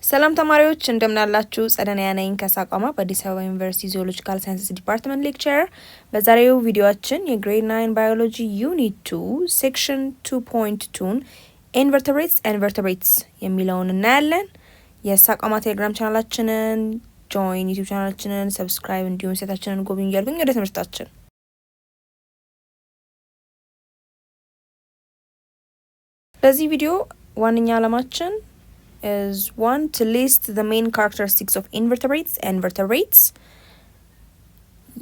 ሰላም ተማሪዎች እንደምን አላችሁ? ጸደንያ ነኝ ከሳቋማ በአዲስ አበባ ዩኒቨርሲቲ ዚኦሎጂካል ሳይንስስ ዲፓርትመንት ሌክቸረር። በዛሬው ቪዲዮአችን የግሬድ 9 ባዮሎጂ ዩኒት 2 ሴክሽን 2.2 ኢንቨርተብሬትስ ኤንድ ቨርተብሬትስ የሚለውን እናያለን። የሳቋማ ቴሌግራም ቻናላችንን ጆይን፣ ዩቲዩብ ቻናላችንን ሰብስክራይብ እንዲሁም ሴታችንን ጎብኙ እያልኩኝ ወደ ትምህርታችን በዚህ ቪዲዮ ዋነኛ ዓላማችን is one to list the main characteristics of invertebrates and vertebrates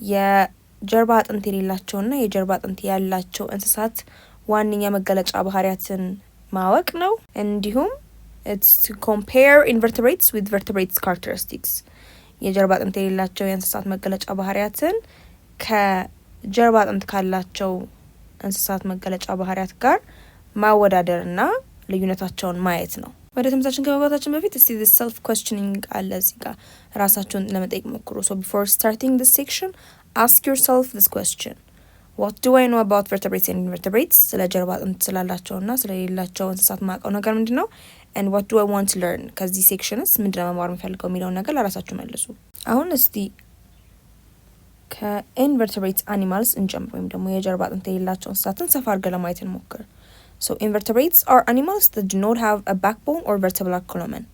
የጀርባ አጥንት የሌላቸውና የጀርባ አጥንት ያላቸው እንስሳት ዋነኛ መገለጫ ባህሪያትን ማወቅ ነው። እንዲሁም it's to compare invertebrates with vertebrates characteristics የጀርባ አጥንት የሌላቸው የእንስሳት መገለጫ ባህሪያትን ከጀርባ አጥንት ካላቸው እንስሳት መገለጫ ባህሪያት ጋር ማወዳደርና ልዩነታቸውን ማየት ነው። ወደ ትምህርታችን ከመግባታችን በፊት እስቲ this self questioning አለ እዚህ ጋር ራሳችሁን ለመጠየቅ ሞክሩ። So before starting this section, ask yourself this question. What do I know about vertebrates and invertebrates? ስለ ጀርባ አጥንት ስላላቸውና ስለሌላቸው እንስሳት ማውቀው ነገር ምንድነው? And what do I want to learn? ከዚህ ሴክሽንስ ምንድነው መማር የምፈልገው የሚለውን ነገር ለራሳችሁ መልሱ። አሁን እስቲ ከኢንቨርተብሬትስ አኒማልስ እንጀምር ወይም ደግሞ የጀርባ አጥንት የሌላቸው እንስሳትን ሰፋ አድርገን ለማየት እንሞክር። So invertebrates are animals that do not have a backbone or vertebral column.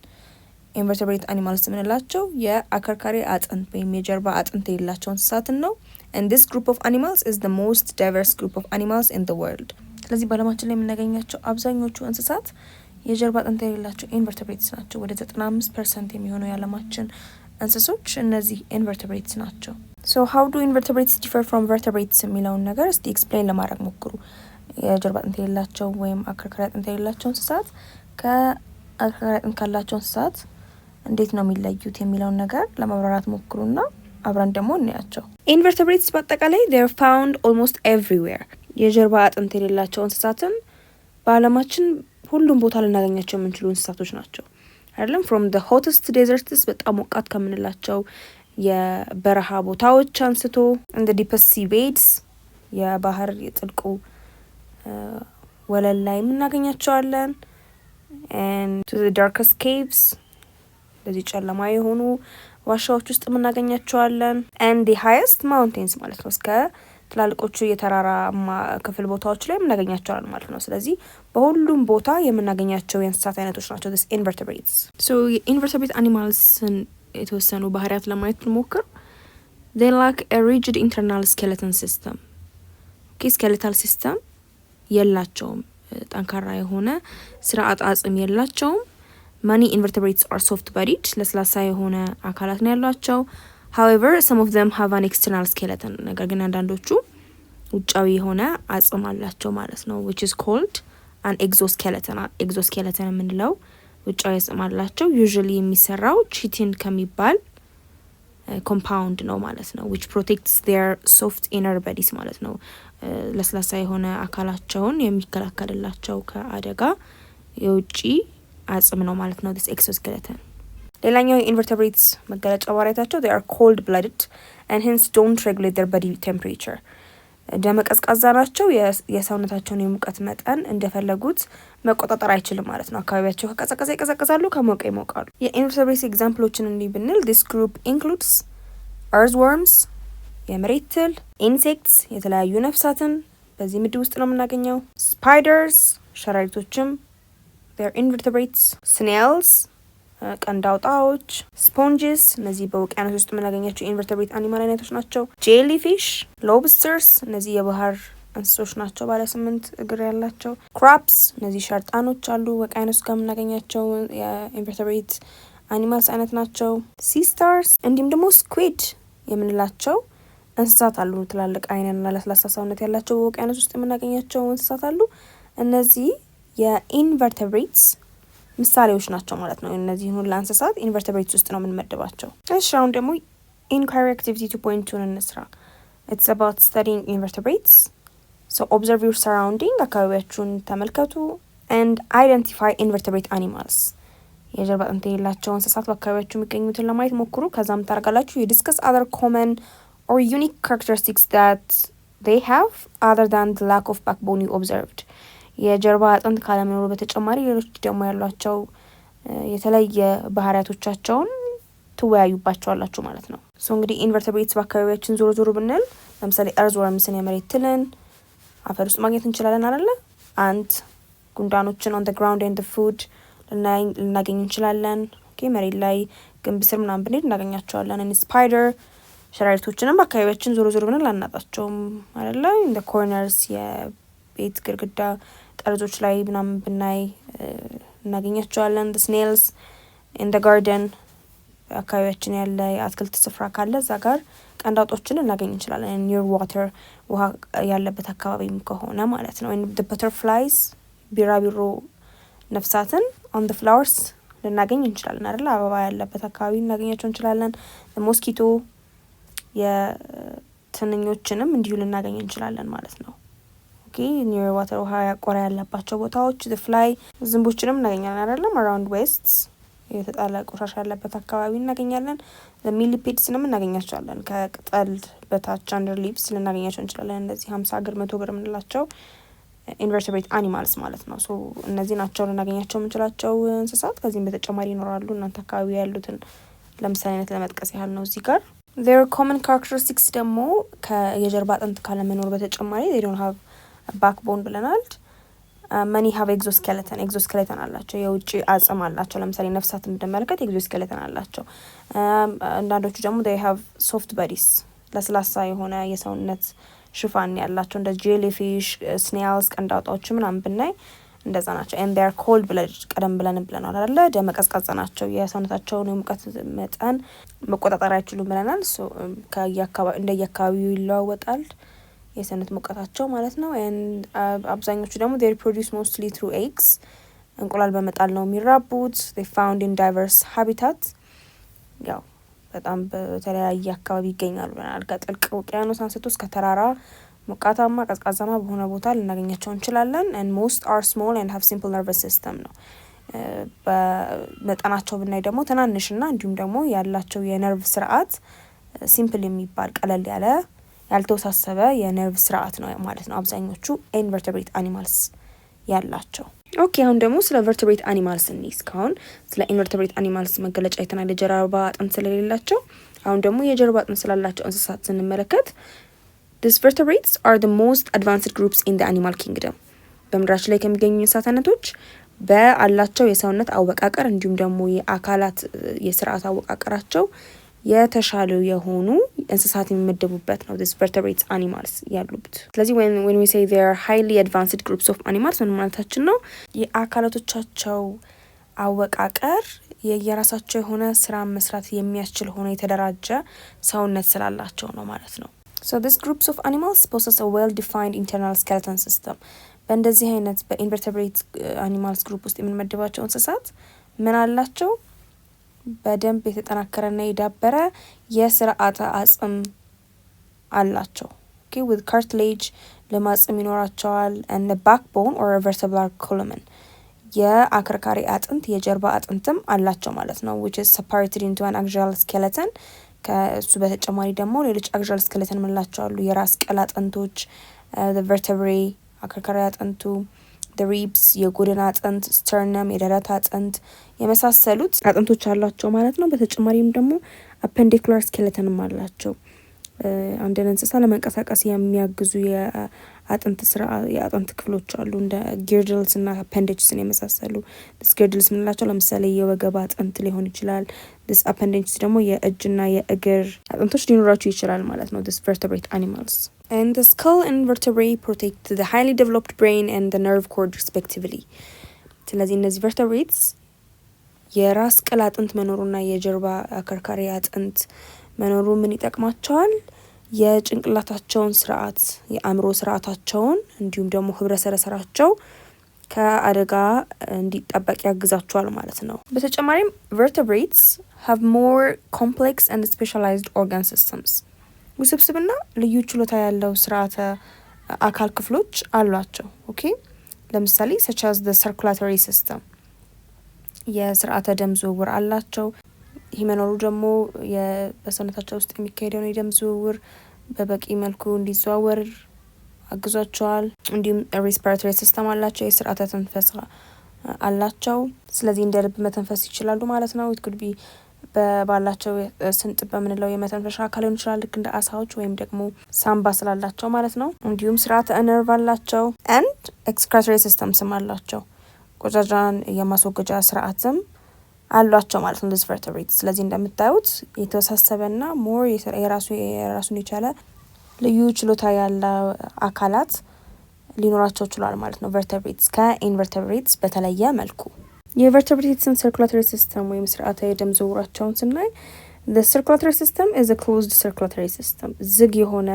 Invertebrate animals የምንላቸው የአከርካሪ አጥንት ወይም የጀርባ አጥንት የሌላቸው እንስሳትን ነው። And this group of animals is the most diverse group of animals in the world. ስለዚህ በዓለማችን ላይ የምናገኛቸው አብዛኞቹ እንስሳት የጀርባ አጥንት የሌላቸው ኢንቨርተብሬትስ ናቸው። ወደ 95% የሚሆነው የዓለማችን እንስሶች እነዚህ ኢንቨርተብሬትስ ናቸው። So how do invertebrates differ from vertebrates የሚለውን ነገር እስቲ ኤክስፕሌን ለማድረግ ሞክሩ። የጀርባ አጥንት የሌላቸው ወይም አከርካሪ አጥንት የሌላቸው እንስሳት ከአከርካሪ አጥንት ካላቸው እንስሳት እንዴት ነው የሚለዩት የሚለውን ነገር ለማብራራት ሞክሩና አብረን ደግሞ እናያቸው። ኢንቨርተብሬትስ በአጠቃላይ they are found almost everywhere። የጀርባ አጥንት የሌላቸው እንስሳትን በዓለማችን ሁሉም ቦታ ልናገኛቸው የምንችሉ እንስሳቶች ናቸው አይደለም። from the hottest deserts በጣም ሞቃት ከምንላቸው የበረሃ ቦታዎች አንስቶ in the deepest sea beds የባህር የጥልቁ ወለል ላይ የምናገኛቸዋለን and to the darkest caves ለዚህ ጨለማ የሆኑ ዋሻዎች ውስጥ የምናገኛቸዋለን and the highest mountains ማለት ነው እስከ ትላልቆቹ የተራራማ ክፍል ቦታዎች ላይ የምናገኛቸዋለን ማለት ነው። ስለዚህ በሁሉም ቦታ የምናገኛቸው የእንስሳት አይነቶች ናቸው this invertebrates። so invertebrate animalsን የተወሰኑ ባህሪያት ለማየት ብንሞክር they lack a rigid internal skeleton system። okay skeletal system የላቸውም ጠንካራ የሆነ ስርዓተ አጽም የላቸውም። many invertebrates are soft bodied ለስላሳ የሆነ አካላት ነው ያሏቸው። however some of them have an external skeleton ነገር ግን አንዳንዶቹ ውጫዊ የሆነ አጽም አላቸው ማለት ነው which is called an exoskeleton። exoskeleton የምንለው ውጫዊ አጽም አላቸው። usually የሚሰራው chitin ከሚባል ኮምፓውንድ ነው ማለት ነው which protects their soft inner bodies ማለት ነው ለስላሳ የሆነ አካላቸውን የሚከላከልላቸው ከአደጋ የውጪ አጽም ነው ማለት ነው this exoskeleton። ሌላኛው የኢንቨርተብሬትስ መገለጫ ባህሪያቸው they are cold blooded and hence don't regulate their body temperature። ደመ ቀዝቃዛ ናቸው። የሰውነታቸውን የሙቀት መጠን እንደፈለጉት መቆጣጠር አይችልም ማለት ነው። አካባቢያቸው ከቀዘቀዘ ይቀዘቅዛሉ፣ ከሞቀ ይሞቃሉ። የኢንቨርተብሬትስ ኤግዛምፕሎችን እንዲህ ብንል this group includes earthworms የመሬት ትል፣ ኢንሴክትስ የተለያዩ ነፍሳትን በዚህ ምድብ ውስጥ ነው የምናገኘው። ስፓይደርስ ሸረሪቶችም they are invertebrates። snails ቀንድ አውጣዎች፣ ስፖንጅስ እነዚህ በውቅያኖስ ውስጥ የምናገኛቸው ኢንቨርተብሬት አኒማል አይነቶች ናቸው። ጄሊፊሽ፣ ሎብስተርስ እነዚህ የባህር እንስሶች ናቸው ባለ 8 እግር ያላቸው። ክራፕስ እነዚህ ሸርጣኖች አሉ ውቅያኖስ ጋር የምናገኛቸው የኢንቨርተብሬት አኒማልስ አይነት ናቸው። ሲ ስታርስ እንዲሁም ደግሞ ስኩዊድ የምንላቸው እንስሳት አሉ። ትላልቅ አይንና ለስላሳ ሰውነት ያላቸው በውቅያኖስ ውስጥ የምናገኛቸው እንስሳት አሉ። እነዚህ የኢንቨርተብሬትስ ምሳሌዎች ናቸው ማለት ነው። እነዚህን ሁሉ እንስሳት ኢንቨርተብሬትስ ውስጥ ነው የምንመድባቸው። እሺ አሁን ደግሞ inquiry activity 2.2 እንስራ። it's about studying invertebrates. so observe your surrounding አካባቢያችሁን ተመልከቱ and identify invertebrate animals የጀርባ አጥንት የሌላቸው እንስሳት በአካባቢያችሁ የሚገኙትን ለማየት ሞክሩ። ከዛም ታርጋላችሁ you discuss other common or unique characteristics that they have other than the lack of backbone you observed። የጀርባ አጥንት ካለመኖሩ በተጨማሪ ሌሎች ደግሞ ያሏቸው የተለየ ባህሪያቶቻቸውን ትወያዩባቸዋላችሁ ማለት ነው። ሶ እንግዲህ ኢንቨርተብሬትስ በአካባቢያችን ዞሮ ዞሮ ብንል ለምሳሌ እርዝ ወርምስን የመሬት ትልን አፈር ውስጥ ማግኘት እንችላለን አይደለ? አንት ጉንዳኖችን ኦን ዘ ግራውንድ ኤንድ ፉድ ልናገኝ እንችላለን። ኦኬ መሬት ላይ ግንብ ስር ምናምን ብንሄድ እናገኛቸዋለን። ስፓይደር ሸራሪቶችንም በአካባቢያችን ዞሮ ዞሮ ብንል አናጣቸውም አይደለ? ኢን ዘ ኮርነርስ የቤት ግድግዳ ጠርዞች ላይ ምናምን ብናይ እናገኛቸዋለን። ስኔልስ ኢን ዘ ጋርደን አካባቢያችን ያለ የአትክልት ስፍራ ካለ እዛ ጋር ቀንዳውጦችን ልናገኝ እንችላለን። ኒር ዋተር ውሃ ያለበት አካባቢም ከሆነ ማለት ነው። the butterflies ቢራቢሮ ነፍሳትን on the flowers ልናገኝ እንችላለን አይደል? አበባ ያለበት አካባቢ ልናገኛቸው እንችላለን። ሞስኪቶ የትንኞችንም እንዲሁ ልናገኝ እንችላለን ማለት ነው። ኦኬ ኒር ዋተር ውሃ ያቆራ ያለባቸው ቦታዎች the fly ዝንቦችንም እናገኛለን አይደለም? around wastes የተጣለ ቆሻሻ ያለበት አካባቢ እናገኛለን። ሚሊፔድስንም እናገኛቸዋለን ከቅጠል በታች አንደር ሊቭስ ልናገኛቸው እንችላለን። እንደዚህ 50 እግር 100 እግር የምንላቸው ኢንቨርተብሬት አኒማልስ ማለት ነው። ሶ እነዚህ ናቸው ልናገኛቸው የምንችላቸው እንስሳት። ከዚህም በተጨማሪ ይኖራሉ። እናንተ አካባቢ ያሉትን ለምሳሌነት ለመጥቀስ ያህል ነው እዚህ ጋር። their common characteristics ደግሞ ከየጀርባ አጥንት ካለመኖር በተጨማሪ they don't have a backbone ብለናል። many have exoskeleton አላቸው፣ የውጭ አጽም አላቸው። ለምሳሌ ነፍሳት እንደመለከት exoskeleton አላቸው። አንዳንዶቹ ደግሞ they have soft bodies ለስላሳ የሆነ የሰውነት ሽፋን ያላቸው እንደ jellyfish snails ቀንዳውጣዎች ምናምን ብናይ እንደዛ ናቸው። and they are cold blooded ቀደም ብለናል አይደለ? ደመ ቀዝቃዛ ናቸው። የሰውነታቸውን የሙቀት መጠን መቆጣጠር አይችሉም ብለናል። ሶ እንደየአካባቢው ይለዋወጣል የሰውነት ሙቀታቸው ማለት ነው። and አብዛኞቹ ደግሞ they reproduce mostly through eggs እንቁላል በመጣል ነው የሚራቡት። they found in diverse habitat ያው በጣም በተለያየ አካባቢ ይገኛሉ ብለናል። ከጥልቅ ውቅያኖስ አንስቶ እስከ ተራራ ሞቃታማ ቀዝቃዛማ በሆነ ቦታ ልናገኛቸው እንችላለን። and most are small and have simple nervous system ነው። በመጠናቸው ብናይ ደግሞ ትናንሽና እንዲሁም ደግሞ ያላቸው የነርቭ ስርዓት ሲምፕል የሚባል ቀለል ያለ ያልተወሳሰበ የነርቭ ስርዓት ነው ማለት ነው አብዛኞቹ ኢንቨርተብሬት አኒማልስ ያላቸው። ኦኬ አሁን ደግሞ ስለ ቨርተብሬት አኒማልስ እንይዝ። ካሁን ስለ ኢንቨርተብሬት አኒማልስ መገለጫ የተናለ የጀርባ አጥንት ስለሌላቸው አሁን ደግሞ የጀርባ አጥንት ስላላቸው እንስሳት ስንመለከት these vertebrates are the most advanced groups in the animal kingdom በምድራችን ላይ ከሚገኙ እንስሳት አይነቶች በአላቸው የሰውነት አወቃቀር እንዲሁም ደግሞ የአካላት የስርዓት አወቃቀራቸው የተሻሉ የሆኑ እንስሳት የሚመደቡበት ነው this vertebrate animals ያሉበት። ስለዚህ when we say they are highly advanced groups of animals ምን ማለታችን ነው? የአካላቶቻቸው አወቃቀር የየራሳቸው የሆነ ስራ መስራት የሚያስችል ሆነ የተደራጀ ሰውነት ስላላቸው ነው ማለት ነው። so these groups of animals possess a well defined internal skeleton system በእንደዚህ አይነት በኢንቨርተብሬት አኒማልስ ግሩፕ ውስጥ የምንመድባቸው እንስሳት ምን አላቸው? በደንብ የተጠናከረና የዳበረ የስርዓተ አጽም አላቸው። okay with cartilage ለማጽም ይኖራቸዋል and the backbone or a vertebral column የአከርካሪ አጥንት የጀርባ አጥንትም አላቸው ማለት ነው which is separated into an axial skeleton ከሱ በተጨማሪ ደግሞ ሌሎች axial skeleton ምንላቸው አሉ የራስ ቅል አጥንቶች the vertebrae አከርካሪ አጥንቱ the ribs የጎድን አጥንት sternum የደረት አጥንት የመሳሰሉት አጥንቶች አላቸው ማለት ነው። በተጨማሪም ደግሞ appendicular skeletonም አላቸው። አንድን እንስሳ ለመንቀሳቀስ የሚያግዙ የአጥንት ክፍሎች አሉ እንደ girdles እና appendages የመሳሰሉ this girdles ምንላቸው ለምሳሌ የወገብ አጥንት ሊሆን ይችላል። this appendages ደግሞ የእጅና የእግር አጥንቶች ሊኖራቸው ይችላል ማለት ነው this vertebrate animals. and the skull and vertebrae protect the highly developed brain and the nerve cord respectively. ስለዚህ እነዚህ vertebrates የራስ ቅል አጥንት መኖሩና የጀርባ አከርካሪ አጥንት መኖሩ ምን ይጠቅማቸዋል? የጭንቅላታቸውን ስርዓት የአእምሮ ስርዓታቸውን እንዲሁም ደግሞ ህብረ ሰረሰራቸው ከአደጋ እንዲጠበቅ ያግዛቸዋል ማለት ነው። በተጨማሪም vertebrates have more complex and specialized organ systems ውስብስብና ልዩ ችሎታ ያለው ስርዓተ አካል ክፍሎች አሏቸው። ኦኬ ለምሳሌ such as the circulatory system የስርዓተ ደም ዝውውር አላቸው። ይህ መኖሩ ደግሞ በሰውነታቸው ውስጥ የሚካሄደውን የደም ዝውውር በበቂ መልኩ እንዲዘዋወር አግዟቸዋል። እንዲሁም respiratory system አላቸው የስርዓተ ትንፈሳ አላቸው። ስለዚህ እንደ ልብ መተንፈስ ይችላሉ ማለት ነው። it could be ባላቸው ስንጥ በምንለው የመተንፈሻ አካል ሊሆን ይችላል ልክ እንደ አሳዎች ወይም ደግሞ ሳምባ ስላላቸው ማለት ነው። እንዲሁም ስርዓተ ነርቭ አላቸው and excretory systemsም አላቸው። ቆሻሻን የማስወገጃ ስርዓትም አሏቸው ማለት ነው this vertebrates። ስለዚህ እንደምታዩት የተወሳሰበና ሞር የራሱን የቻለ ልዩ ችሎታ ያለ አካላት ሊኖራቸው ችሏል ማለት ነው vertebrates ከኢንቨርተብሬትስ በተለየ መልኩ። የቨርተብሬትስን circulatory system ወይም ስርዓተ የደም ዝውውራቸውን ስናይ the circulatory system is a closed circulatory system ዝግ የሆነ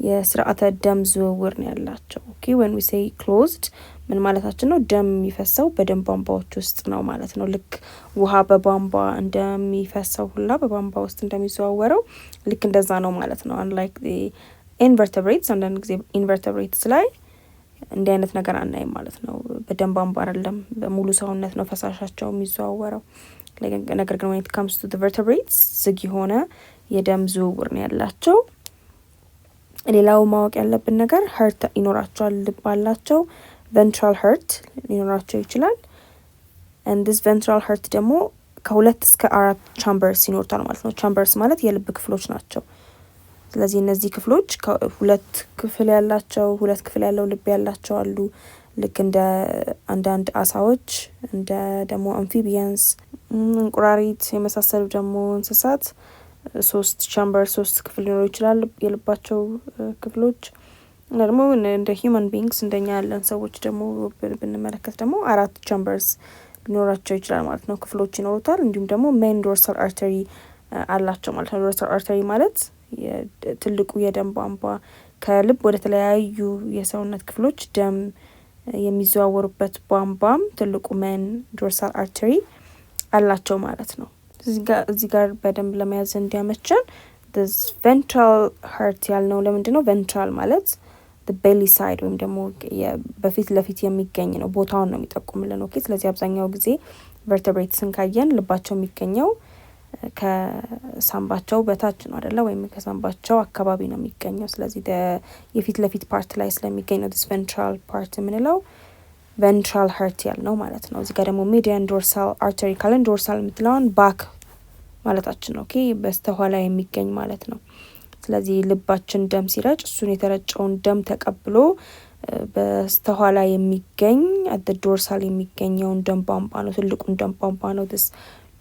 የስርዓተ ደም ዝውውር ነው ያላቸው። okay when we say closed ምን ማለታችን ነው? ደም የሚፈሰው በደም ቧንቧዎች ውስጥ ነው ማለት ነው። ልክ ውሃ በቧንቧ እንደሚፈሰው ሁላ በቧንቧ ውስጥ እንደሚዘዋወረው ልክ እንደዛ ነው ማለት ነው። unlike the invertebrates አንዳንድ ጊዜ ኢንቨርተብሬትስ ላይ እንዲህ አይነት ነገር አናይም ማለት ነው። በደም ቧንቧ አይደለም በሙሉ ሰውነት ነው ፈሳሻቸው የሚዘዋወረው። ነገር ግን when it comes to the vertebrates ዝግ የሆነ የደም ዝውውር ነው ያላቸው። ሌላው ማወቅ ያለብን ነገር heart ይኖራቸዋል፣ ልብ አላቸው። ventral heart ሊኖራቸው ይችላል and this ventral heart ደግሞ ከ2 እስከ 4 chambers ይኖርታል ማለት ነው። chambers ማለት የልብ ክፍሎች ናቸው። ስለዚህ እነዚህ ክፍሎች ሁለት ክፍል ያለው ልብ ያላቸው አሉ። ልክ እንደ አንዳንድ አሳዎች እንደ ደግሞ አምፊቢያንስ እንቁራሪት የመሳሰሉ ደግሞ እንስሳት 3 ክፍል ሊኖሩ ይችላል የልባቸው ክፍሎች። እና ደግሞ እንደ ሂውማን ቢንግስ እንደኛ ያለን ሰዎች ደግሞ ብንመለከት ደግሞ 4 ቻምበርስ ሊኖራቸው ይችላል ማለት ነው። ክፍሎች ይኖሩታል። እንዲሁም ደግሞ ሜን ዶርሳል አርተሪ አላቸው ማለት ነው። ዶርሳል አርተሪ ማለት ትልቁ የደም ቧንቧ ከልብ ወደ ተለያዩ የሰውነት ክፍሎች ደም የሚዘዋወሩበት ቧንቧም ትልቁ ሜን ዶርሳል አርተሪ አላቸው ማለት ነው። እዚህ ጋር በደንብ ለመያዝ እንዲያመቸን this ventral heart ያልነው ለምንድን ነው? ventral ማለት the belly side ወይም ደግሞ በፊት ለፊት የሚገኝ ነው፣ ቦታውን ነው የሚጠቁምልን። ኦኬ ስለዚህ አብዛኛው ጊዜ vertebrates ካየን ልባቸው የሚገኘው ከሳምባቸው በታች ነው አይደለ? ወይም ከሳምባቸው አካባቢ ነው የሚገኘው። ስለዚህ የፊት ለፊት ፓርት ላይ ስለሚገኝ ነው this ventral part የምንለው ventral heart ያልነው ማለት ነው። እዚህ ጋር ደግሞ median dorsal artery ካለን ዶርሳል የምትለውን ባክ ማለታችን ነው። ኦኬ በስተኋላ የሚገኝ ማለት ነው። ስለዚህ ልባችን ደም ሲረጭ እሱን የተረጨውን ደም ተቀብሎ በስተኋላ የሚገኝ at the dorsal የሚገኘውን ደም ቧንቧ ነው፣ ትልቁን ደም ቧንቧ ነው this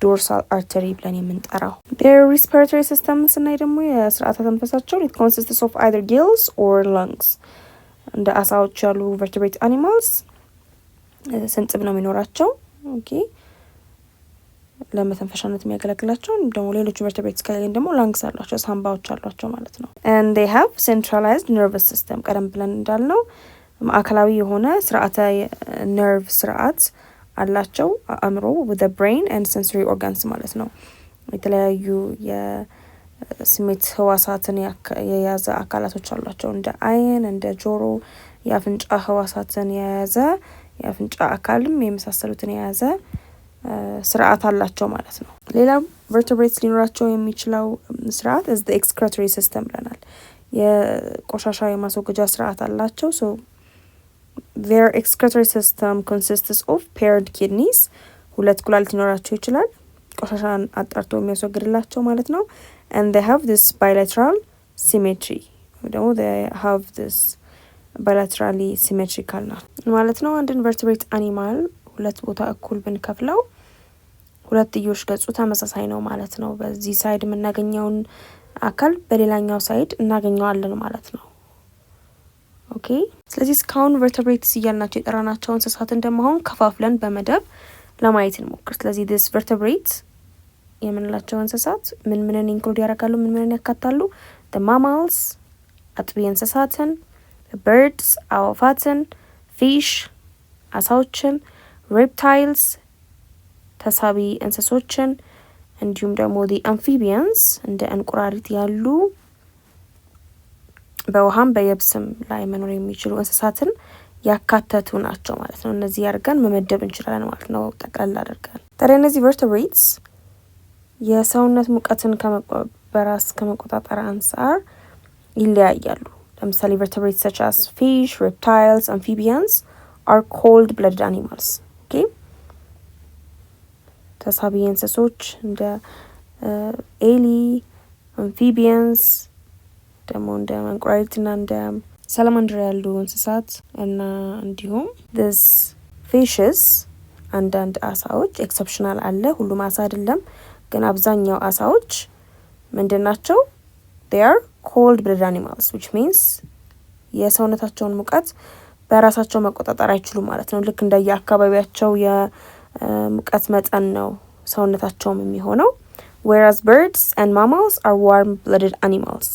ዶርሳል አርተሪ ብለን የምንጠራው። their respiratory system ስናይ ደግሞ የስርዓተ ተንፈሳቸው it consists of either gills or lungs። እንደ አሳዎች ያሉ vertebrate animals ስንጥብ ነው የሚኖራቸው። ኦኬ ለመተንፈሻነት የሚያገለግላቸው። ደግሞ ሌሎች vertebrates ካለን ደግሞ lungs አሏቸው፣ ሳምባዎች አሏቸው ማለት ነው። and they have centralized nervous system ቀደም ብለን እንዳልነው ማዕከላዊ የሆነ ስርዓተ ነርቭ ስርዓት አላቸው። አእምሮ with the brain and sensory organs ማለት ነው። የተለያዩ የስሜት ህዋሳትን የያዘ አካላቶች አሏቸው። እንደ አይን፣ እንደ ጆሮ፣ የአፍንጫ ህዋሳትን የያዘ የአፍንጫ አካልም የመሳሰሉትን የያዘ ስርዓት አላቸው ማለት ነው። ሌላ vertebrates ሊኖራቸው የሚችለው ስርዓት is the excretory system ብለናል። የቆሻሻ የማስወገጃ ስርዓት አላቸው። so their excretory system consists of paired kidneys 2 ኩላሊት ሊኖራቸው ይችላል፣ ቆሻሻን አጣርቶ የሚያስወግድላቸው ማለት ነው። and they have this bilateral symmetry ደግሞ they have this bilaterally symmetrical ነው ማለት ነው። አንድን vertebrate animal 2 ቦታ እኩል ብንከፍለው ሁለትዮሽ ገጹ ተመሳሳይ ነው ማለት ነው። በዚህ ሳይድ የምናገኘውን አካል በሌላኛው ሳይድ እናገኘዋለን ማለት ነው። ኦኬ ስለዚህ እስካሁን vertebrates እያልናቸው የጠራናቸው እንስሳት እንደማሆን ከፋፍለን በመደብ ለማየት እንሞክር። ስለዚህ this vertebrates የምንላቸው እንስሳት ምንን ኢንክሉድ ያደርጋሉ? ምንን ያካታሉ? the mammals አጥቢ እንስሳትን፣ birds አዕዋፋትን፣ fish አሳዎችን፣ reptiles ተሳቢ እንስሶችን፣ እንዲሁም ደግሞ the amphibians እንደ እንቁራሪት ያሉ በውሃም በየብስም ላይ መኖር የሚችሉ እንስሳትን ያካተቱ ናቸው ማለት ነው። እነዚህ ያርገን መመደብ እንችላለን ማለት ነው ጠቅላላ አድርገን። ታዲያ እነዚህ vertebrates የሰውነት ሙቀትን በራስ ከመቆጣጠር አንፃር ይለያያሉ። ለምሳሌ vertebrates such as fish, reptiles, amphibians are cold-blooded animals. Okay ተሳቢ እንስሶች እንደ ኤሊ፣ አምፊቢየንስ ደግሞ እንደ እንቁራሪትና እንደ ሰላማንደር ያሉ እንስሳት እና እንዲሁም this fishes አንዳንድ አሳዎች ኤክሰፕሽናል አለ። ሁሉም አሳ አይደለም፣ ግን አብዛኛው አሳዎች ምንድን ናቸው? they are cold blooded animals which means የሰውነታቸውን ሙቀት በራሳቸው መቆጣጠር አይችሉም ማለት ነው። ልክ እንደየ አካባቢያቸው የሙቀት መጠን ነው ሰውነታቸውም የሚሆነው። whereas birds and mammals are warm blooded animals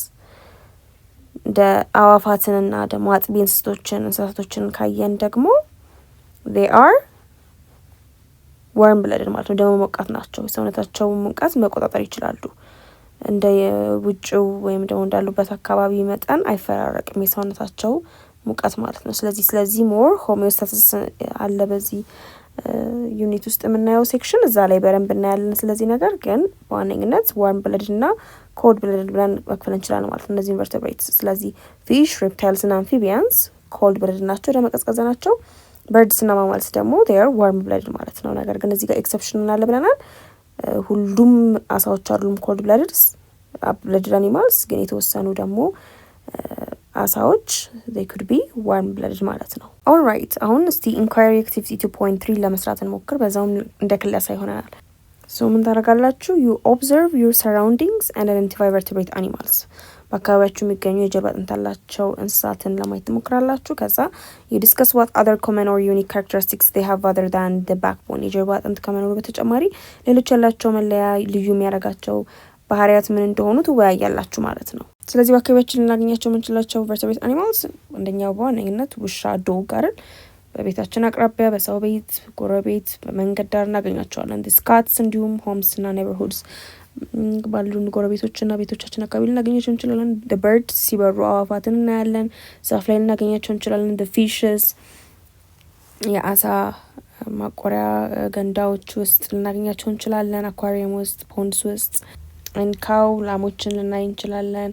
እንደ አዋፋትንና ደግሞ አጥቢ እንስሳቶችን ካየን ደግሞ they are warm blooded ማለት ነው። ደግሞ ሞቃት ናቸው። የሰውነታቸው ሙቀት መቆጣጠር ይችላሉ። እንደ ውጭው ወይም ደግሞ እንዳሉበት አካባቢ መጠን አይፈራረቅም የሰውነታቸው ሙቀት ማለት ነው። ስለዚህ ሞር ሆሚዮስታሲስ አለ በዚህ ዩኒት ውስጥ የምናየው ሴክሽን እዛ ላይ በደንብ እናያለን። ስለዚህ ነገር ግን በዋነኝነት ዋርም ብለድ እና ኮልድ ብለድ ብለን መክፈል እንችላለን ማለት ነው እነዚህ ኢንቨርቴብሬትስ። ስለዚህ ፊሽ፣ ሬፕታይልስ እና አምፊቢያንስ ኮልድ ብለድ ናቸው፣ ደም ቀዝቃዛ ናቸው። በርድስ እና ማማልስ ደግሞ ዴር ዋርም ብለድ ማለት ነው። ነገር ግን እዚህ ጋር ኤክሰፕሽን አለ ብለናል። ሁሉም አሳዎች አይደሉም ኮልድ ብለድድ አኒማልስ፣ ግን የተወሰኑ ደግሞ አሳዎች they could be warm blooded ማለት ነው። ኦልራይት አሁን እስቲ ኢንኳሪ አክቲቪቲ 2.3 ለመስራት እንሞክር። በዛውም እንደ ክለሳ ይሆናል። ሶ ምን ታደርጋላችሁ? you observe your surroundings and identify vertebrate animals። በአካባቢያችሁ የሚገኙ የጀርባ አጥንት ያላቸው እንስሳትን ለማየት ትሞክራላችሁ። ከዛ you discuss what other common or unique characteristics they have other than the backbone። የጀርባ አጥንት ከመኖሩ በተጨማሪ ሌሎች ያላቸው መለያ ልዩ የሚያደርጋቸው ባህሪያት ምን እንደሆኑ ትወያያላችሁ ማለት ነው። ስለዚህ በአካባቢያችን ልናገኛቸው የምንችላቸው ቨርተብሬት አኒማልስ አንደኛው በዋነኝነት ውሻ፣ ዶግ አይደል? በቤታችን አቅራቢያ፣ በሰው ቤት፣ ጎረቤት፣ በመንገድ ዳር እናገኛቸዋለን። ዲስ ካትስ እንዲሁም ሆምስ እና ኔበርሁድስ ባሉን ጎረቤቶችና ቤቶቻችን አካባቢ ልናገኛቸው እንችላለን። በርድ ሲበሩ አዋፋትን እናያለን። ዛፍ ላይ ልናገኛቸው እንችላለን። ፊሽስ የአሳ ማቆሪያ ገንዳዎች ውስጥ ልናገኛቸው እንችላለን። አኳሪየም ውስጥ፣ ፖንድስ ውስጥ እንካው ላሞችን ልናይ እንችላለን።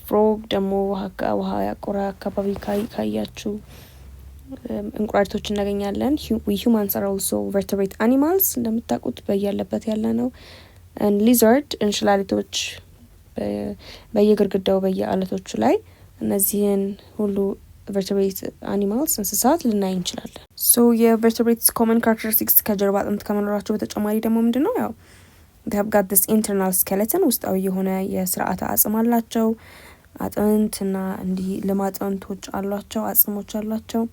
ፍሮግ ደግሞ ውሃ ያቆራ አካባቢ ካያችሁ እንቁራሪቶች እናገኛለን። ሂውማንስ አር ኦልሶ ቨርተብሬት አኒማልስ እንደምታውቁት በያለበት ያለ ነው። ሊዘርድ እንሽላሊቶች በየግድግዳው በየአለቶቹ ላይ እነዚህን ሁሉ ቨርተብሬት አኒማልስ እንስሳት ልናይ እንችላለን። ሶ የቨርተብሬትስ ኮመን ካራክተሪስቲክስ ከጀርባ አጥንት ከመኖራቸው በተጨማሪ ደግሞ ምንድን ነው ያው they have got this internal skeleton ውስጣዊ የሆነ የስርዓተ አጽም አላቸው። አጥንትና እንዲህ ለማጥንቶች አሏቸው፣ አጽሞች አሏቸው።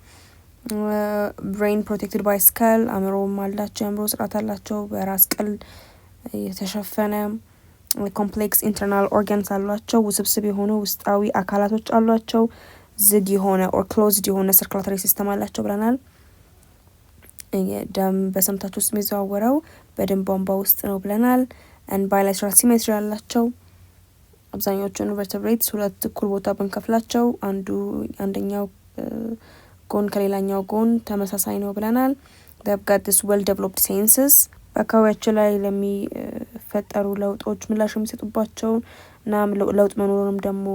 ብሬን ፕሮቴክትድ ባይ ስካል አእምሮም አላቸው፣ የአእምሮ ስርዓት አላቸው በራስ ቅል የተሸፈነ። ኮምፕሌክስ ኢንተርናል ኦርጋንስ አሏቸው፣ ውስብስብ የሆኑ ውስጣዊ አካላቶች አሏቸው። ዝግ የሆነ ኦር ክሎዝድ የሆነ ሰርኩላተሪ ሲስተም አላቸው ብለናል። ደም በሰውነታቸው ውስጥ የሚዘዋወረው በደም ቧንቧ ውስጥ ነው ብለናል። and bilateral symmetry አላቸው። አብዛኞቹን vertebrates ሁለት እኩል ቦታ ብንከፍላቸው አንደኛው ጎን ከሌላኛው ጎን ተመሳሳይ ነው ብለናል። they've got this well developed senses በአካባቢያቸው ላይ ለሚፈጠሩ ለውጦች ምላሽ የሚሰጡባቸው እና ለውጥ መኖሩንም ደግሞ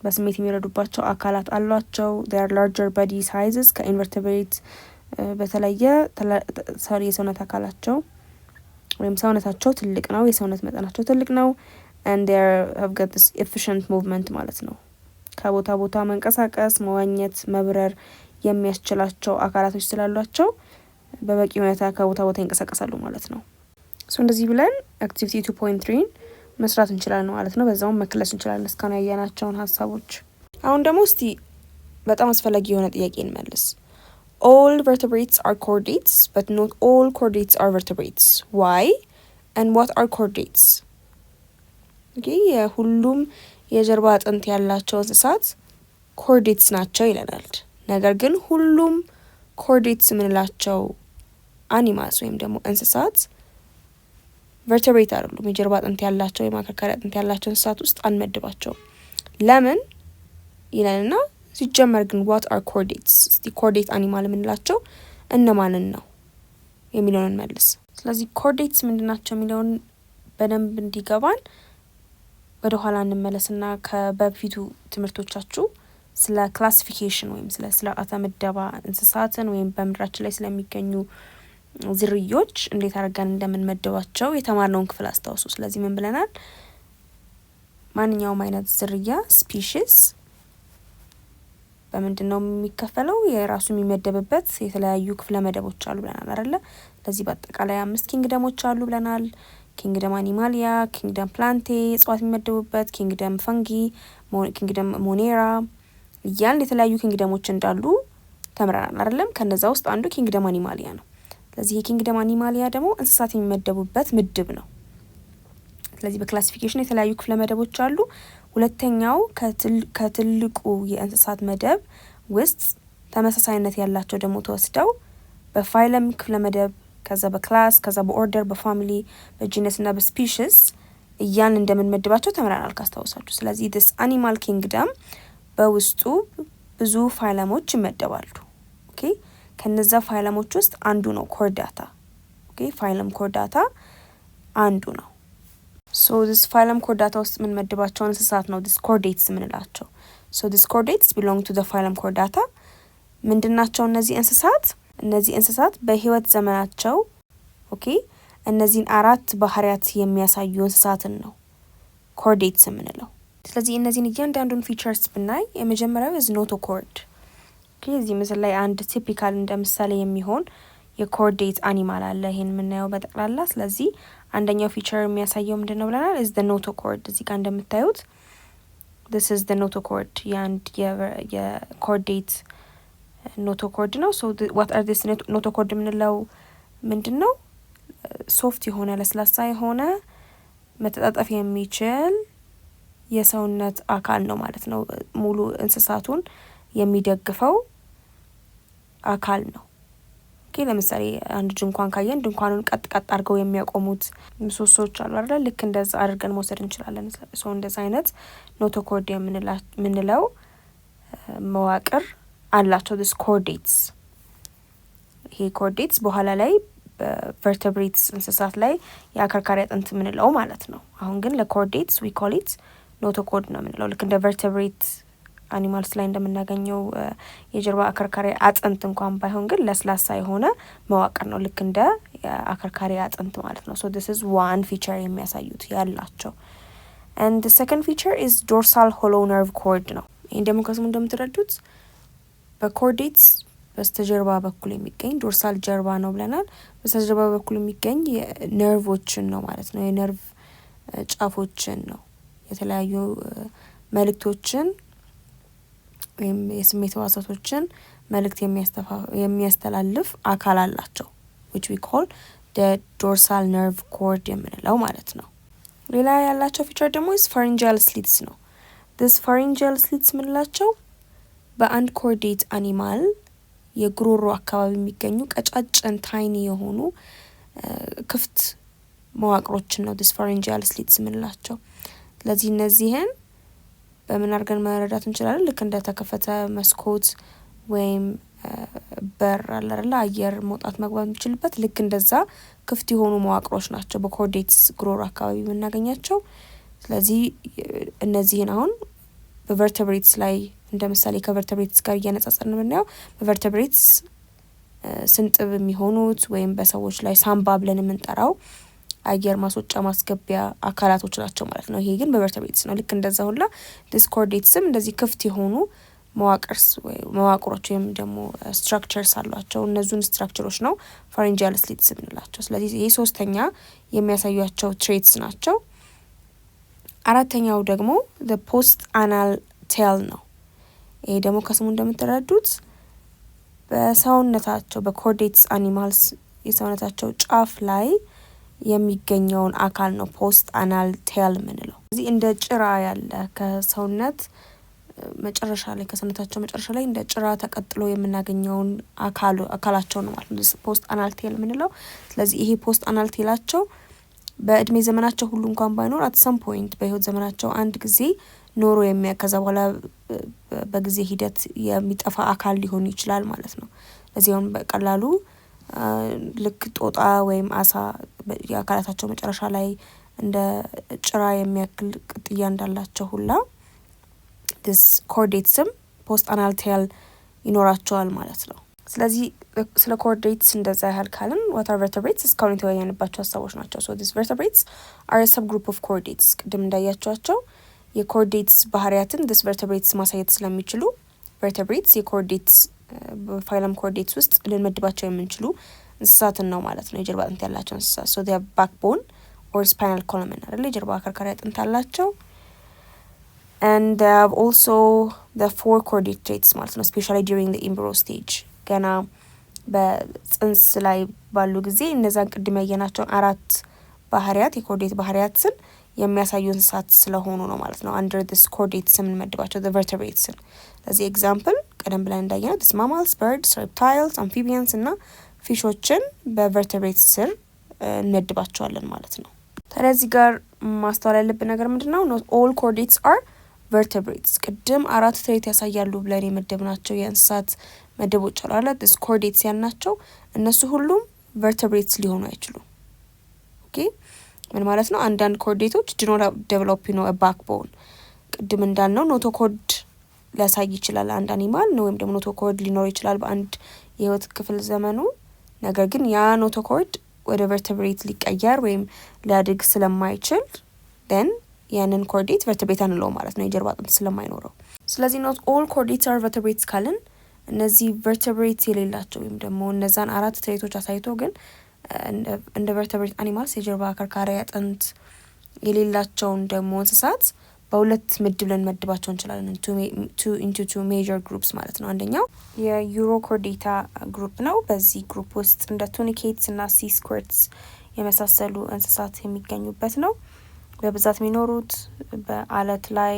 በስሜት የሚረዱባቸው አካላት አሏቸው። they are larger body sizes ከኢንቨርቴብሬት በተለየ የሰውነት አካላቸው ወይም ሰውነታቸው ትልቅ ነው፣ የሰውነት መጠናቸው ትልቅ ነው። and they have got this efficient movement ማለት ነው። ከቦታ ቦታ መንቀሳቀስ፣ መዋኘት፣ መብረር የሚያስችላቸው አካላቶች ስላሏቸው በበቂ ሁኔታ ከቦታ ቦታ ይንቀሳቀሳሉ ማለት ነው። እንደዚህ ብለን አክቲቪቲ 2.3 መስራት እንችላለን ማለት ነው። በዛውም መክለስ እንችላለን እስካሁን ያየናቸውን ሀሳቦች። አሁን ደግሞ እስቲ በጣም አስፈላጊ የሆነ ጥያቄ እንመልስ። All vertebrates are chordates, but not all chordates are vertebrates. Why? And what are chordates? Okay, ሁሉም የጀርባ አጥንት ያላቸው እንስሳት chordates ናቸው ይለናል። ነገር ግን ሁሉም chordates የምንላቸው አኒማልስ ወይም ደግሞ እንስሳት vertebrate አይደሉም። የጀርባ አጥንት ያላቸው የማከርካሪ አጥንት ያላቸው እንስሳት ውስጥ አንመድባቸውም። ለምን ይለንና ሲጀመር ግን what are chordates? እስቲ chordate አኒማል የምንላቸው እነማንን ነው የሚለውን መልስ። ስለዚህ chordates ምንድናቸው የሚለውን በደንብ እንዲገባን ወደ ኋላ እንመለስና ከበፊቱ ትምህርቶቻችሁ ስለ ክላሲፊኬሽን ወይም ስለ ስርዓተ ምደባ እንስሳትን ወይም በምድራችን ላይ ስለሚገኙ ዝርዮች እንዴት አድርገን እንደምንመድባቸው የተማርነውን ክፍል አስታውሱ። ስለዚህ ምን ብለናል? ማንኛውም አይነት ዝርያ ስፒሺስ በምንድነው የሚከፈለው? የራሱ የሚመደብበት የተለያዩ ክፍለ መደቦች አሉ ብለናል አይደለ? ስለዚህ በአጠቃላይ 5 ኪንግደሞች አሉ ብለናል። ኪንግደም አኒማሊያ፣ ኪንግደም ፕላንቴ እጽዋት የሚመደቡበት፣ ኪንግደም ፈንጊ፣ ኪንግደም ሞኔራ እያልን የተለያዩ ኪንግደሞች እንዳሉ ተምረናል አይደለም? ከነዛ ውስጥ አንዱ ኪንግደም አኒማሊያ ነው። ስለዚህ የኪንግደም አኒማሊያ ደግሞ እንስሳት የሚመደቡበት ምድብ ነው። ስለዚህ በክላሲፊኬሽን የተለያዩ ክፍለ መደቦች አሉ። ሁለተኛው ከትልቁ የእንስሳት መደብ ውስጥ ተመሳሳይነት ያላቸው ደግሞ ተወስደው በፋይለም ክፍለ መደብ፣ ከዛ በክላስ፣ ከዛ በኦርደር፣ በፋሚሊ፣ በጂነስ እና በስፒሽስ እያን እንደምንመድባቸው ተምረናል ካስታውሳችሁ። ስለዚህ this animal kingdom በውስጡ ብዙ ፋይለሞች ይመደባሉ። ኦኬ ከነዛ ፋይለሞች ውስጥ አንዱ ነው ኮርዳታ። ኦኬ ፋይለም ኮርዳታ አንዱ ነው። ሶ this ፋይለም ኮርዳታ ውስጥ የምንመድባቸው እንስሳት ነው this chordates የምንላቸው። ሶ this chordates belong to the phylum chordata። ምንድናቸው እነዚህ እንስሳት? እነዚህ እንስሳት በህይወት ዘመናቸው ኦኬ እነዚህን 4 ባህሪያት የሚያሳዩ እንስሳትን ነው chordates የምንለው። ስለዚህ እነዚህን እያንዳንዱን ፊቸርስ ብናይ የመጀመሪያው is notochord። ኦኬ እዚህ ምስል ላይ አንድ ቲፒካል እንደ ምሳሌ የሚሆን የኮርዴት አኒማል አለ። ይሄን የምናየው በጠቅላላ። ስለዚህ አንደኛው ፊቸር የሚያሳየው ምንድነው ብለናል? is the notochord። እዚህ ጋር እንደምታዩት this is the notochord የአንድ የኮርዴት ኖቶኮርድ ነው። so what are this notochord የምንለው ምንድነው? ሶፍት የሆነ ለስላሳ የሆነ መተጣጠፍ የሚችል የሰውነት አካል ነው ማለት ነው። ሙሉ እንስሳቱን የሚደግፈው አካል ነው። ኦኬ ለምሳሌ አንድ ድንኳን ካየን ድንኳኑን ቀጥ አድርገው የሚያቆሙት ምሰሶዎች አሉ አይደል? ልክ እንደዛ አድርገን መውሰድ እንችላለን። ሶ እንደዛ አይነት ኖቶኮርድ የምንለው መዋቅር አላቸው this chordates። ይሄ chordates በኋላ ላይ በቨርተብሬትስ እንስሳት ላይ የአከርካሪ አጥንት የምንለው ማለት ነው። አሁን ግን ለchordates we call it notochord ነው የምንለው። ልክ እንደ ቨርተብሬት አኒማልስ ላይ እንደምናገኘው የጀርባ አከርካሪ አጥንት እንኳን ባይሆን ግን ለስላሳ የሆነ መዋቅር ነው፣ ልክ እንደ አከርካሪ አጥንት ማለት ነው። so this is one feature የሚያሳዩት ያላቸው። and the second feature is dorsal hollow nerve cord ነው። ይሄን ደግሞ ከስሙ እንደምትረዱት በኮርዴትስ በስተጀርባ በኩል የሚገኝ ዶርሳል ጀርባ ነው ብለናል። በስተጀርባ በኩል የሚገኝ ነርቮችን ነው ማለት ነው። የነርቭ ጫፎችን ነው። የተለያዩ መልእክቶችን ወይም የስሜት ህዋሳቶችን መልእክት የሚያስተላልፍ አካል አላቸው which we call the dorsal nerve cord የምንለው ማለት ነው። ሌላ ያላቸው ፊቸር ደግሞ is pharyngeal slits ነው። this pharyngeal slits ምንላቸው በአንድ ኮርዴት አኒማል የጉሮሮ አካባቢ የሚገኙ ቀጫጭን ታይኒ የሆኑ ክፍት መዋቅሮችን ነው this pharyngeal slits ምንላቸው። ስለዚህ እነዚህን በምን አድርገን መረዳት እንችላለን? ልክ እንደ ተከፈተ መስኮት ወይም በር አለ አይደል? አየር መውጣት መግባት የሚችልበት ልክ እንደዛ ክፍት የሆኑ መዋቅሮች ናቸው በኮርዴትስ ጉሮሮ አካባቢ የምናገኛቸው። ስለዚህ እነዚህን አሁን በቨርተብሬትስ ላይ እንደ ምሳሌ ከቨርተብሬትስ ጋር እያነጻጸርን ብናየው በቨርተብሬትስ ስንጥብ የሚሆኑት ወይም በሰዎች ላይ ሳምባ ብለን የምንጠራው አየር ማስወጫ ማስገቢያ አካላቶች ናቸው ማለት ነው። ይሄ ግን በቨርተብሬትስ ነው። ልክ እንደዛ ሁላ ዲስኮርዴትስም እንደዚህ ክፍት የሆኑ መዋቅሮች ወይም ደግሞ ስትራክቸርስ አሏቸው። እነዚህን ስትራክቸሮች ነው ፋሪንጂያል ስሊትስ ብንላቸው። ስለዚህ ይሄ ሶስተኛ የሚያሳዩቸው ትሬትስ ናቸው። አራተኛው ደግሞ the post anal tail ነው። ይሄ ደግሞ ከስሙ እንደምትረዱት በሰውነታቸው በኮርዴትስ አኒማልስ የሰውነታቸው ጫፍ ላይ የሚገኘውን አካል ነው ፖስት አናል ቴል ምንለው። እዚህ እንደ ጭራ ያለ ከሰውነት መጨረሻ ላይ ከሰውነታቸው መጨረሻ ላይ እንደ ጭራ ተቀጥሎ የምናገኘውን አካላቸው ነው ማለት ነው ፖስት አናል ቴል ምንለው። ስለዚህ ይሄ ፖስት አናል ቴላቸው በእድሜ ዘመናቸው ሁሉ እንኳን ባይኖር at some point በህይወት ዘመናቸው አንድ ጊዜ ኖሮ ከዛ በኋላ በጊዜ ሂደት የሚጠፋ አካል ሊሆን ይችላል ማለት ነው። ለዚያም በቀላሉ ልክ ጦጣ ወይም አሳ የአካላታቸው መጨረሻ ላይ እንደ ጭራ የሚያክል ቅጥያ እንዳላቸው ሁላ this chordatesም post anal tail ይኖራቸዋል ማለት ነው። ስለዚህ ስለ ኮርዴትስ እንደዛ ያህል ካልን what are vertebrates እስካሁን የተወያየንባቸው ሀሳቦች ናቸው። so these vertebrates are a subgroup of chordates ቅድም እንዳያቸዋቸው የኮርዴትስ ባህሪያትን this vertebrates ማሳየት ስለሚችሉ vertebrates የኮርዴትስ በፋይለም ኮርዴትስ ውስጥ ልንመድባቸው የምንችሉ እንስሳትን ነው ማለት ነው። የጀርባ አጥንት ያላቸው እንስሳት so they have backbone or spinal column አይደል የጀርባ አከርካሪ አጥንት አላቸው and they have also the four chordate traits ማለት ነው especially during the embryo stage ገና በጽንስ ላይ ባሉ ጊዜ እነዛን ቅድም ያየናቸው አራት ባህሪያት የኮርዴት ባህሪያትን የሚያሳዩ እንስሳት ስለሆኑ ነው ማለት ነው under this chordates የምንመድባቸው the vertebrates። ለዚህ ኤግዛምፕል ቀደም ብለን እንዳየነው this mammals, birds, reptiles, amphibians እና ፊሾችን በቨርተብሬትስ ስር እንመድባቸዋለን ማለት ነው። ታዲያ እዚህ ጋር ማስተዋል ያለብን ነገር ምንድነው? not all chordates are vertebrates ቅድም አራት ትሬት ያሳያሉ ብለን የመደብናቸው የእንስሳት መደቦች አሉ አይደል? this chordates ያልናቸው እነሱ ሁሉም vertebrates ሊሆኑ አይችሉም። ኦኬ ምን ማለት ነው? አንዳንድ ኮርዴቶች do not develop a backbone ቅድም እንዳልነው ኖቶኮርድ ሊያሳይ ይችላል አንድ አኒማል ነው ወይም ደግሞ ኖቶኮርድ ሊኖር ይችላል በአንድ የህይወት ክፍል ዘመኑ። ነገር ግን ያ ኖቶኮርድ ወደ vertebrate ሊቀየር ወይም ሊያድግ ስለማይችል then ያንን ኮርዴት vertebrate አንለው ማለት ነው የጀርባ አጥንት ስለማይኖረው። ስለዚህ not all chordates are vertebrates ካልን እነዚህ vertebrate የሌላቸው ወይም ደግሞ እነዛን አራት ትሬቶች አሳይቶ ግን እንደ vertebrate animals የጀርባ አከርካሪ አጥንት የሌላቸውን ደግሞ እንስሳት በሁለት ምድብ ልንመድባቸው እንችላለን into two major groups ማለት ነው። አንደኛው የዩሮኮርዴታ ግሩፕ ነው። በዚህ ግሩፕ ውስጥ እንደ ቱኒኬትስ እና ሲ ስኩርትስ የመሳሰሉ እንስሳት የሚገኙበት ነው። በብዛት የሚኖሩት በአለት ላይ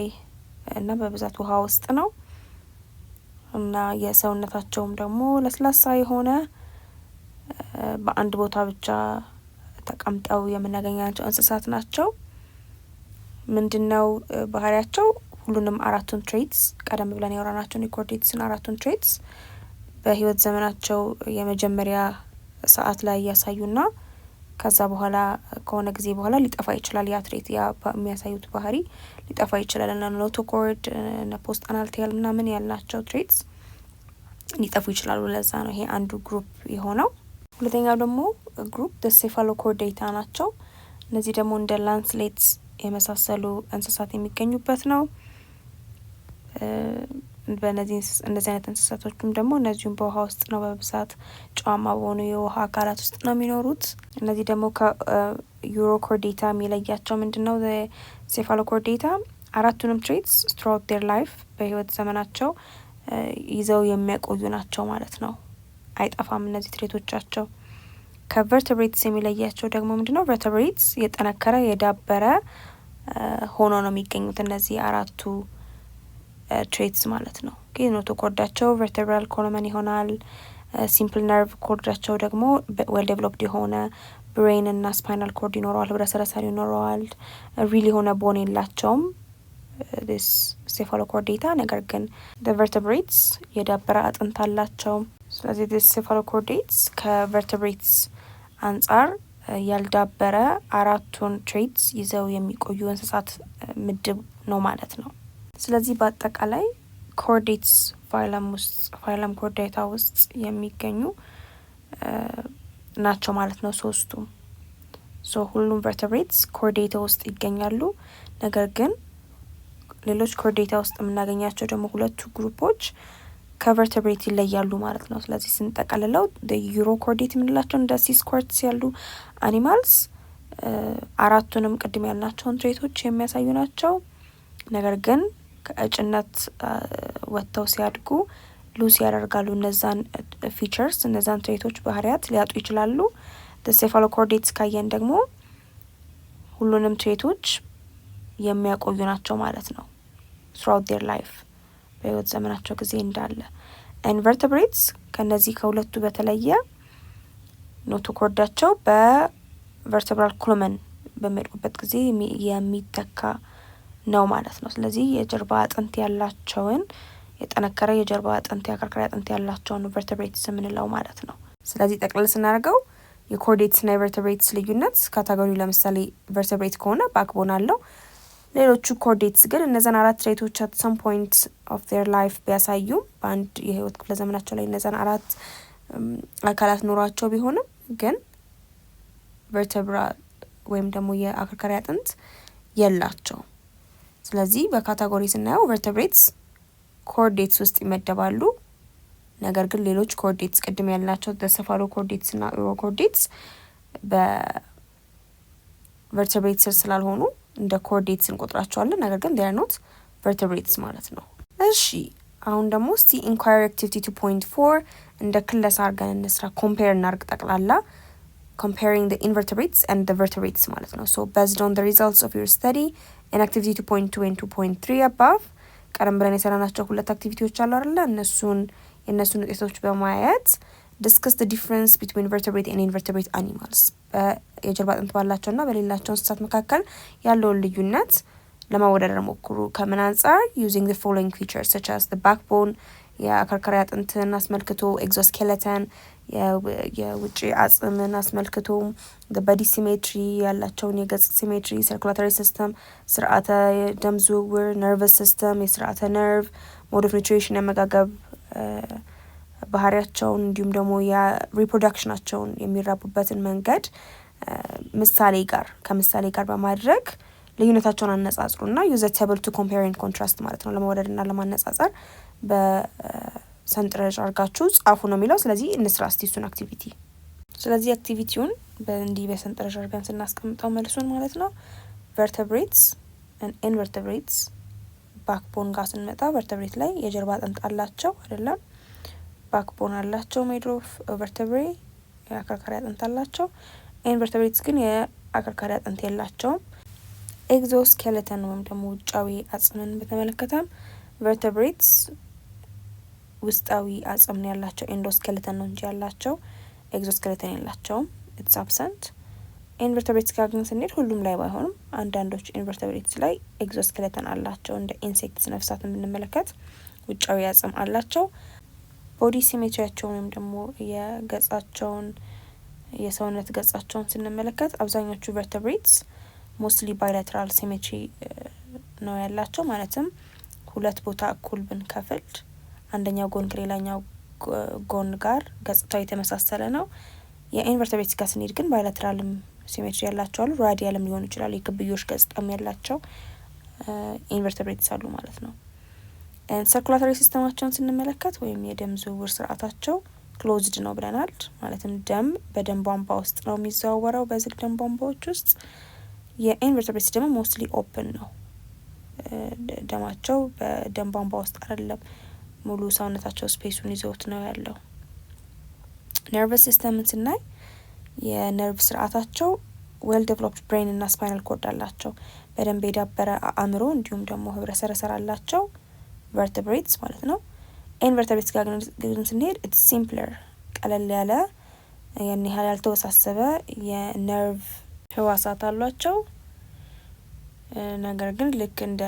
እና በብዛት ውሃ ውስጥ ነው እና የሰውነታቸውም ደግሞ ለስላሳ የሆነ በአንድ ቦታ ብቻ ተቀምጠው የምናገኛቸው እንስሳት ናቸው። ምንድነው ባህሪያቸው? ሁሉንም አራቱን ትሬትስ ቀደም ብለን ያወራናቸውን የኮርዴትስን አራቱን ትሬትስ በህይወት ዘመናቸው የመጀመሪያ ሰዓት ላይ ያሳዩና ከዛ በኋላ ከሆነ ጊዜ በኋላ ሊጠፋ ይችላል ያ ትሬት ያ የሚያሳዩት ባህሪ ሊጠፋ ይችላል እና ኖቶኮርድ እና ፖስት አናል ቴል እና ምን ያልናቸው ትሬትስ ሊጠፉ ይችላሉ። ለዛ ነው ይሄ አንዱ ግሩፕ የሆነው። ሁለተኛው ደግሞ ግሩፕ the cephalochordata ናቸው። እነዚህ ደግሞ እንደ ላንስሌትስ የመሳሰሉ እንስሳት የሚገኙበት ነው። እንደዚህ አይነት እንስሳቶችም ደግሞ እነዚህም በውሃ ውስጥ ነው በብዛት ጨዋማ በሆኑ የውሃ አካላት ውስጥ ነው የሚኖሩት። እነዚህ ደግሞ ከዩሮኮርዴታ የሚለያቸው ምንድነው? ሴፋሎኮርዴታ አራቱንም ትሬትስ throughout their life በህይወት ዘመናቸው ይዘው የሚያቆዩ ናቸው ማለት ነው። አይጠፋም እነዚህ ትሬቶቻቸው። ከቨርተብሬትስ የሚለያቸው ደግሞ ምንድነው? ቨርተብሬትስ የጠነከረ የዳበረ ሆኖ ነው የሚገኙት እነዚህ አራቱ ትሬትስ ማለት ነው። ግን ኖቶኮርዳቸው ቨርተብራል ኮሎመን ይሆናል። ሲምፕል ነርቭ ኮርዳቸው ደግሞ ዌል ዴቨሎፕድ የሆነ ብሬን እና ስፓይናል ኮርድ ይኖረዋል፣ ህብረ ሰረሰር ይኖረዋል። ሪል የሆነ ቦን የላቸውም this cephalochordata ነገር ግን the vertebrates የዳበረ አጥንት አላቸው። ስለዚህ this cephalochordates ከvertebrates አንጻር ያልዳበረ አራቱን ትሬትስ ይዘው የሚቆዩ እንስሳት ምድብ ነው ማለት ነው። ስለዚህ በአጠቃላይ ኮርዴትስ ፋይለም ኮርዴታ ውስጥ የሚገኙ ናቸው ማለት ነው ሶስቱም። ሁሉም vertebrates ኮርዴታ ውስጥ ይገኛሉ። ነገር ግን ሌሎች ኮርዴታ ውስጥ የምናገኛቸው ደግሞ ሁለቱ ግሩፖች ከቨርተብሬት ይለያሉ ማለት ነው። ስለዚህ ስንጠቀልለው ዩሮኮርዴት የምንላቸው እንደ ሲ ስኩርትስ ያሉ አኒማልስ አራቱንም ቅድም ያልናቸውን ትሬቶች የሚያሳዩ ናቸው። ነገር ግን ከእጭነት ወጥተው ሲያድጉ ሉስ ያደርጋሉ እነዛን ፊቸርስ እነዛን ትሬቶች ባህሪያት ሊያጡ ይችላሉ። ሴፋሎኮርዴትስ ካየን ደግሞ ሁሉንም ትሬቶች የሚያቆዩ ናቸው ማለት ነው throughout their life በህይወት ዘመናቸው ጊዜ እንዳለ። ኢንቨርተብሬትስ ከነዚህ ከሁለቱ በተለየ ኖቶኮርዳቸው በቨርተብራል ኮሎመን በሚያድጉበት ጊዜ የሚተካ ነው ማለት ነው። ስለዚህ የጀርባ አጥንት ያላቸውን የጠነከረ የጀርባ አጥንት የአከርካሪ አጥንት ያላቸውን ቨርተብሬትስ የምንለው ማለት ነው። ስለዚህ ጠቅለል ስናደርገው የኮርዴትስ እና የቨርተብሬትስ ልዩነት ካታጎሪው ለምሳሌ ቨርተብሬት ከሆነ ባክቦን አለው። ሌሎቹ ኮርዴትስ ግን እነዛን 4 ትሬቶች at some point of their life ቢያሳዩም በአንድ የህይወት ክፍለ ዘመናቸው ላይ እነዛን 4 አካላት ኖሯቸው ቢሆንም ግን ቨርተብራ ወይም ደግሞ የአከርካሪ አጥንት የላቸው። ስለዚህ በካታጎሪ ስናየው ቨርተብሬትስ ኮርዴትስ ውስጥ ይመደባሉ። ነገር ግን ሌሎች ኮርዴትስ ቅድም ያልናቸው ሴፋሎኮርዴትስ እና ኡሮኮርዴትስ በቨርተብሬትስ ስር ስላልሆኑ እንደ ኮርዴትስ እንቆጥራቸዋለን። ነገር ግን they are not vertebrates ማለት ነው። እሺ አሁን ደግሞ እስቲ ኢንኳየሪ አክቲቪቲ 2.4 እንደ ክለሳ አድርገን እንስራ። ኮምፔር እናርግ ጠቅላላ comparing the invertebrates and the vertebrates ማለት ነው። so based on the results of your study in activity 2.2 and 2.3 above ቀደም ብለን የሰራናቸው ሁለት አክቲቪቲዎች አሉ አይደል? የነሱን ውጤቶች በማየት discuss the difference between vertebrate and invertebrate animals የጀርባ አጥንት ባላቸውና በሌላቸው እንስሳት መካከል ያለውን ልዩነት ለማወዳደር ሞክሩ። ከምን አንፃር? using the following features such as the backbone የአከርካሪ አጥንትን አስመልክቶ፣ exoskeleton የውጪ አጽምን አስመልክቶ፣ the body symmetry ያላቸውን የገጽ ሲሜትሪ፣ circulatory system ስርዓተ ደም ዝውውር፣ nervous system የስርዓተ ነርቭ፣ mode of nutrition የመጋገብ ባህሪያቸውን እንዲሁም ደግሞ የሪፕሮዳክሽናቸውን የሚራቡበትን መንገድ ከምሳሌ ጋር በማድረግ ልዩነታቸውን አነጻጽሩና use a table to compare and contrast ማለት ነው። ለመወዳደርና ለማነጻጸር በሰንጠረዥ አድርጋችሁ ጻፉ ነው የሚለው። ስለዚህ እንስራ እስቲ እሱን አክቲቪቲ። ስለዚህ አክቲቪቲውን በእንዲህ በሰንጠረዥ አድርገን ስናስቀምጠው መልሱን ማለት ነው vertebrates and invertebrates ባክቦን ጋር ስንመጣ vertebrate ላይ የጀርባ አጥንት አላቸው አይደለም? ባክቦን አላቸው made of vertebrae የአከርካሪ አጥንት አላቸው። invertebrates ግን የአከርካሪ አጥንት የላቸውም። ኤግዞስኬሌተን ወይም ደግሞ ውጫዊ አጽምን በተመለከተም vertebrates ውስጣዊ አጽም ነው ያላቸው፣ ኤንዶስኬሌተን ነው እንጂ ያላቸው ኤግዞስኬሌተን የላቸውም። it's absent። ኢንቨርተብሬትስ ጋር ግን ስንሄድ ሁሉም ላይ ባይሆንም አንዳንዶች ኢንቨርተብሬትስ ላይ ኤግዞስኬሌተን አላቸው። እንደ ኢንሴክትስ ነፍሳት የምንመለከት ውጫዊ አጽም አላቸው። ቦዲ ሲሜትሪያቸውን ወይም ደግሞ የሰውነት ገጻቸውን ስንመለከት አብዛኞቹ ቨርተብሬትስ ሞስትሊ ባይላተራል ሲሜትሪ ነው ያላቸው። ማለትም ሁለት ቦታ እኩል ብንከፍል አንደኛው ጎን ከሌላኛው ጎን ጋር ገጽታው የተመሳሰለ ነው። የኢንቨርተብሬትስ ጋር ስንሄድ ግን ባይላተራልም ሲሜትሪ ያላቸው አሉ፣ ራዲያልም ሊሆኑ ይችላል። የክብዮሽ ገጽታም ያላቸው ኢንቨርተብሬትስ አሉ ማለት ነው። ሰርኩላተሪ ሲስተማቸውን ስንመለከት ወይም የደም ዝውውር ስርዓታቸው ክሎዝድ ነው ብለናል። ማለትም ደም በደም ቧንቧ ውስጥ ነው የሚዘዋወረው በዝግ ደም ቧንቧዎች ውስጥ። የኢንቨርተብሬትስ ደግሞ ሞስትሊ ኦፕን ነው። ደማቸው በደም ቧንቧ ውስጥ አይደለም፣ ሙሉ ሰውነታቸው ስፔሱን ይዘውት ነው ያለው። ነርቨስ ሲስተምን ስናይ የነርቭ ስርዓታቸው ዌል ዴቨሎፕድ ብሬን እና ስፓይናል ኮርድ አላቸው። በደንብ የዳበረ አእምሮ እንዲሁም ደግሞ ህብረ ሰረሰር አላቸው ቨርተብሬትስ ማለት ነው። ኢንቨርተብሬትስ ጋር ግን ስንሄድ ኢትስ ሲምፕለር ቀለል ያለ ያን ያህል ያልተወሳሰበ የነርቭ ህዋሳት አሏቸው። ነገር ግን ልክ እንደ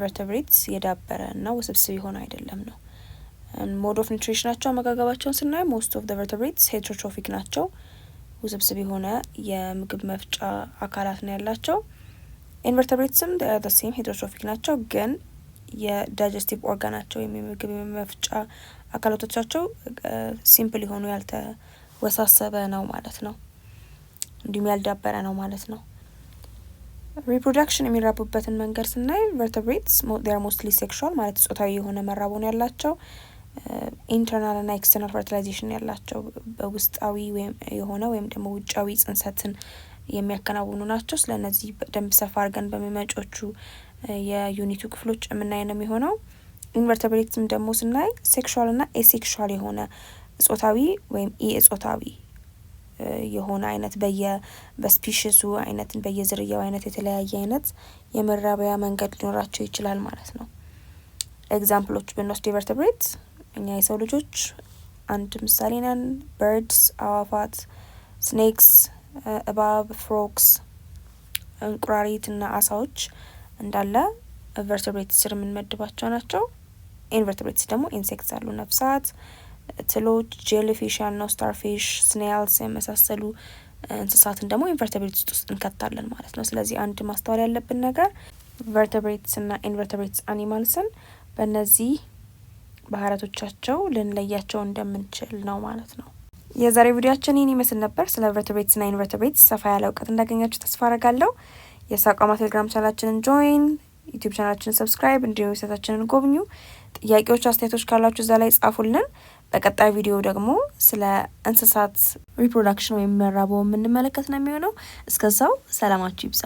ቨርተብሬትስ የዳበረ እና ውስብስብ የሆነ አይደለም ነው። ሞድ ኦፍ ኒውትሪሽናቸው አመጋገባቸውን ስናይ ሞስት ኦፍ ዘ ቨርተብሬትስ ሄትሮትሮፊክ ናቸው። ውስብስብ የሆነ የምግብ መፍጫ አካላት ነው ያላቸው። ኢንቨርተብሬትስም ዘ ሴም ሄትሮትሮፊክ ናቸው፣ ግን የዳይጀስቲቭ ኦርጋናቸው የምግብ መፍጫ አካላቶቻቸው ሲምፕል የሆኑ ያልተወሳሰበ ነው ማለት ነው። እንዲሁም ያልዳበረ ነው ማለት ነው። ሪፕሮዳክሽን የሚራቡበትን መንገድ ስናይ ቨርተብሬትስ ዴር ሞስትሊ ሴክሹዋል ማለት ጾታዊ የሆነ መራቡን ያላቸው፣ ኢንተርናል እና ኤክስተርናል ፈርቲላይዜሽን ያላቸው በውስጣዊ የሆነ ወይም ደግሞ ውጫዊ ጽንሰትን የሚያከናውኑ ናቸው። ስለነዚህ በደንብ ሰፋ አድርገን በሚመጮቹ የዩኒቱ ክፍሎች የምናይ ነው የሚሆነው። ኢንቨርተብሬትስም ደግሞ ስናይ ሴክሹዋል እና ኤሴክሹዋል የሆነ ጾታዊ ወይም ኢጾታዊ የሆነ አይነት በስፒሽሱ አይነት በየዝርያው አይነት የተለያየ አይነት የመራቢያ መንገድ ሊኖራቸው ይችላል ማለት ነው። ኤግዛምፕሎች ብንወስድ ቨርተብሬትስ እኛ የሰው ልጆች አንድ ምሳሌ ነን። በርድስ አዋፋት፣ ስኔክስ እባብ፣ ፍሮግስ እንቁራሪት እና አሳዎች እንዳለ ቨርተብሬትስ ስር የምንመድባቸው ናቸው። ኢንቨርተብሬትስ ደግሞ ኢንሴክትስ አሉ፣ ነፍሳት፣ ትሎች፣ ጄሊፊሽ ያልነው ስታርፊሽ፣ ስኔልስ የመሳሰሉ እንስሳትን ደግሞ ኢንቨርተብሬትስ ውስጥ እንከታለን ማለት ነው። ስለዚህ አንድ ማስተዋል ያለብን ነገር ቨርተብሬትስ እና ኢንቨርተብሬትስ አኒማልስን በእነዚህ ባህሪያቶቻቸው ልንለያቸው እንደምንችል ነው ማለት ነው። የዛሬ ቪዲዮአችን ይህን ይመስል ነበር። ስለ ቨርተብሬትስ እና ኢንቨርተብሬትስ ሰፋ ያለ እውቀት እንዳገኛችሁ ተስፋ አረጋለሁ። የሳቋማ ቴሌግራም ቻናላችንን ጆይን፣ ዩቲዩብ ቻናላችንን ሰብስክራይብ፣ እንዲሁም ዌብሳይታችንን ጎብኙ። ጥያቄዎች፣ አስተያየቶች ካላችሁ እዛ ላይ ጻፉልን። በቀጣይ ቪዲዮ ደግሞ ስለ እንስሳት ሪፕሮዳክሽን ወይም መራቦ የምንመለከት ነው የሚሆነው። እስከዛው ሰላማችሁ ይብዛ።